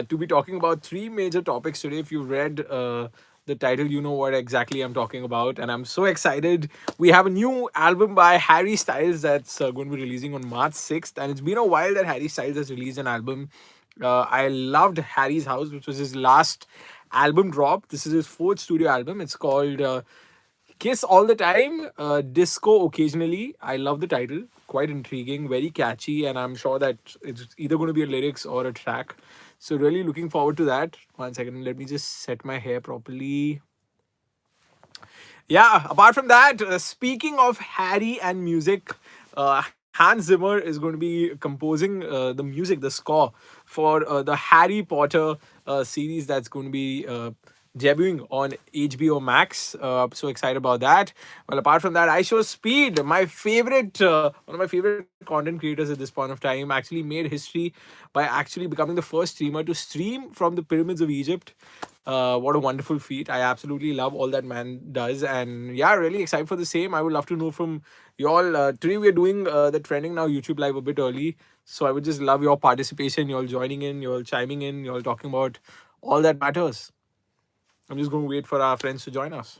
to be talking about three major topics today. If you read the title, you know what exactly I'm talking about. And I'm so excited. We have a new album by Harry Styles that's going to be releasing on March 6th. And it's been a while that Harry Styles has released an album. I loved Harry's House, which was his last album drop. This is his fourth studio album. It's called Kiss All the Time, Disco Occasionally. I love the title. Quite intriguing, very catchy, and I'm sure that it's either going to be a lyrics or a track. So, really looking forward to that. One second, let me just set my hair properly. Yeah, apart from that, speaking of Harry and music, Hans Zimmer is going to be composing the music, the score for the Harry Potter series that's going to be debuting on HBO Max. So excited about that. Well, apart from that, IShowSpeed, my favorite, one of my favorite content creators at this point of time, actually made history by actually becoming the first streamer to stream from the pyramids of Egypt. What a wonderful feat. I absolutely love all that man does. And yeah, really excited for the same. I would love to know from you all. Today we're doing the Trending Now YouTube Live a bit early. So I would just love your participation, you all joining in, you all chiming in, you all talking about all that matters. I'm just going to wait for our friends to join us.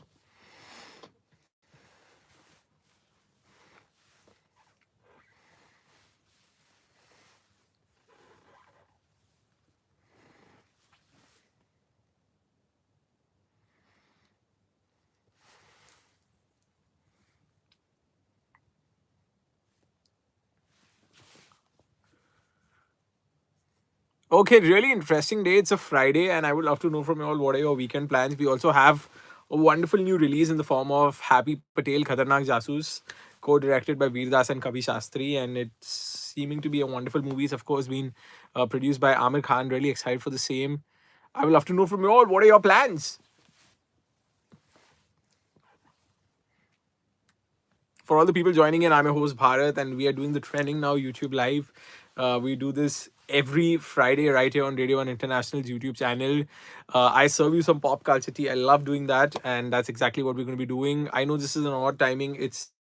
Okay, really interesting day. It's a Friday, and I would love to know from you all what are your weekend plans. We also have a wonderful new release in the form of Happy Patel Khatarnak Jasoos, co-directed by Veerdas and Kavi Shastri, and it's seeming to be a wonderful movie. It's of course been produced by Amir Khan. Really excited for the same. I would love to know from you all what are your plans. For all the people joining in, I'm your host Bharat, and we are doing the Trending Now YouTube Live. We do this every Friday right here on Radio One International's YouTube channel. I serve you some pop culture tea. I love doing that, and that's exactly what we're going to be doing. I know this is an odd timing. It's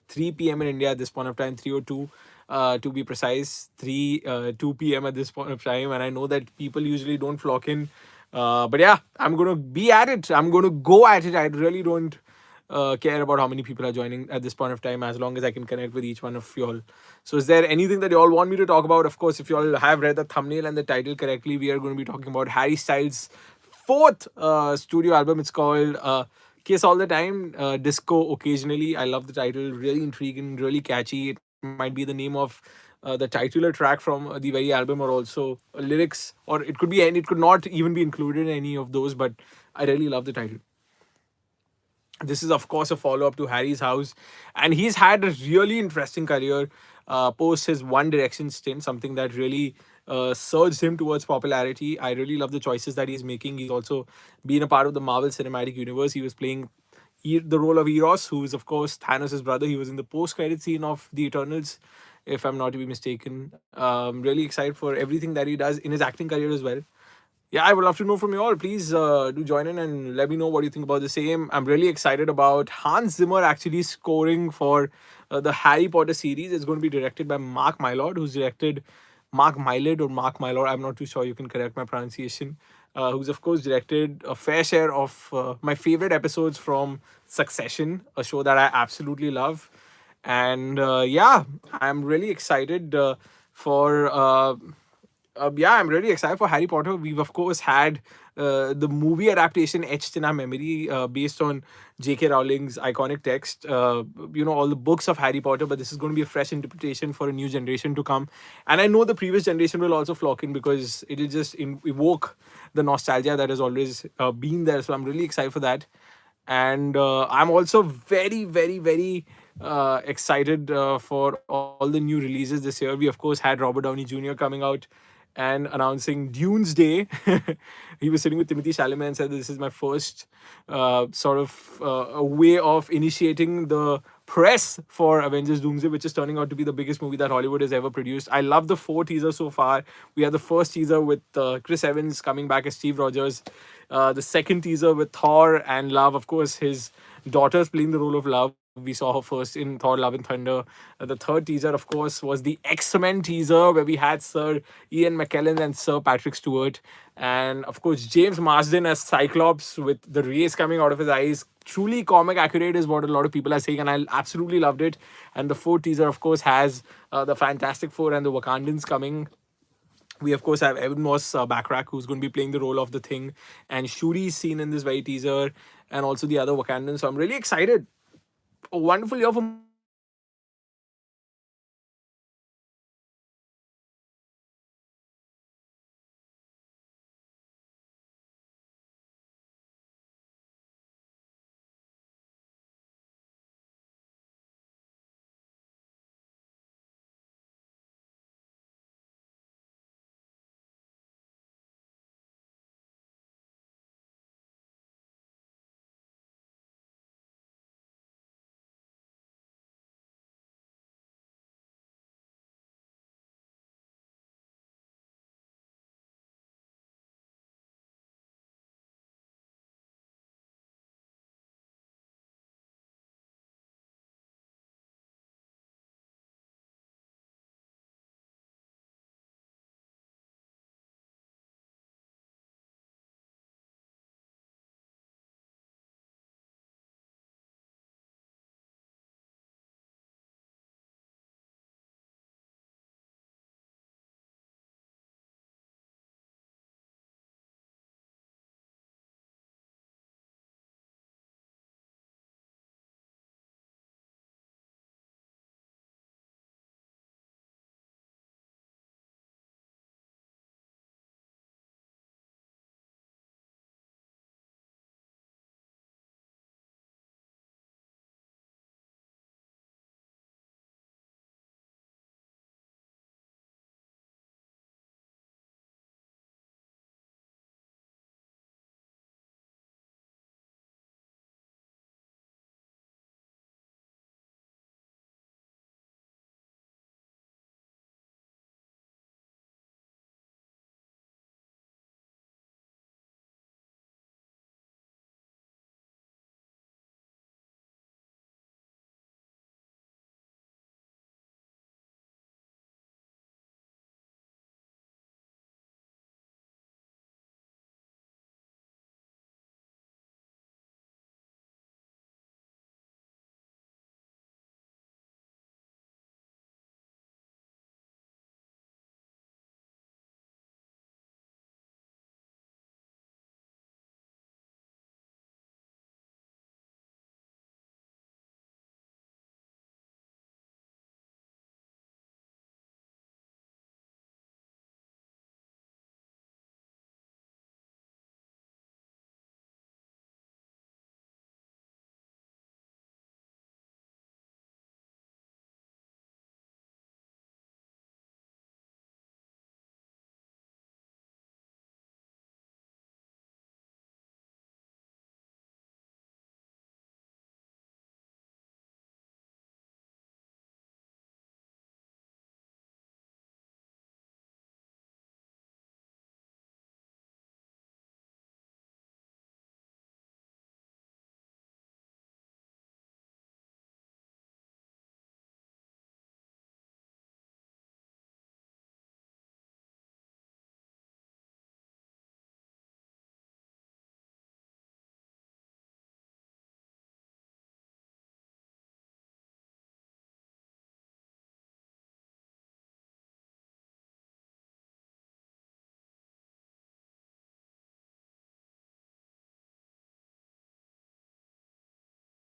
3 p.m. in India at this point of time, 3:02 to be precise, 2 p.m. at this point of time. And I know that people usually don't flock in. But yeah, I'm going to be at it. I'm going to go at it. I really don't care about how many people are joining at this point of time, as long as I can connect with each one of you all. So, is there anything that you all want me to talk about? Of course, if you all have read the thumbnail and the title correctly, we are going to be talking about Harry Styles' fourth studio album. It's called Kiss All the Time, Disco Occasionally. I love the title, really intriguing, really catchy. It might be the name of the titular track from the very album, or also lyrics, or it could be, and it could not even be included in any of those, but I really love the title. This is, of course, a follow up to Harry's House, and he's had a really interesting career post his One Direction stint, something that really surged him towards popularity. I really love the choices that he's making. He's also been a part of the Marvel Cinematic Universe. He was playing the role of Eros, who is, of course, Thanos' brother. He was in the post credit scene of The Eternals, if I'm not to be mistaken. Really excited for everything that he does in his acting career as well. Yeah, I would love to know from you all. Please do join in and let me know what you think about the same. I'm really excited about Hans Zimmer actually scoring for the Harry Potter series. It's going to be directed by Mark Mylod, who's directed Mark Mylod or Mark Mylod. I'm not too sure. You can correct my pronunciation. Who's of course directed a fair share of my favorite episodes from Succession, a show that I absolutely love. And yeah, I'm really excited for. Yeah, I'm really excited for Harry Potter. We've of course had the movie adaptation etched in our memory based on J.K. Rowling's iconic text. All the books of Harry Potter, but this is going to be a fresh interpretation for a new generation to come. And I know the previous generation will also flock in because it will just evoke the nostalgia that has always been there. So I'm really excited for that. And I'm also very, very, very excited for all the new releases this year. We of course had Robert Downey Jr. coming out and announcing Dunes Day. He was sitting with Timothy Chalamet and said, "This is my first sort of a way of initiating the press for Avengers Doomsday, which is turning out to be the biggest movie that Hollywood has ever produced." I love the four teasers so far. We had the first teaser with Chris Evans coming back as Steve Rogers, the second teaser with Thor and Love, of course, his daughter's playing the role of Love. We saw her first in Thor: Love and Thunder. The third teaser, of course, was the X-Men teaser where we had Sir Ian McKellen and Sir Patrick Stewart, and of course James Marsden as Cyclops with the rays coming out of his eyes. Truly comic accurate is what a lot of people are saying, and I absolutely loved it. And the fourth teaser, of course, has the Fantastic Four and the Wakandans coming. We of course have Evan Moss Backrack, who's going to be playing the role of the Thing, and Shuri is seen in this very teaser, and also the other Wakandans. So I'm really excited. A wonderful year for movies.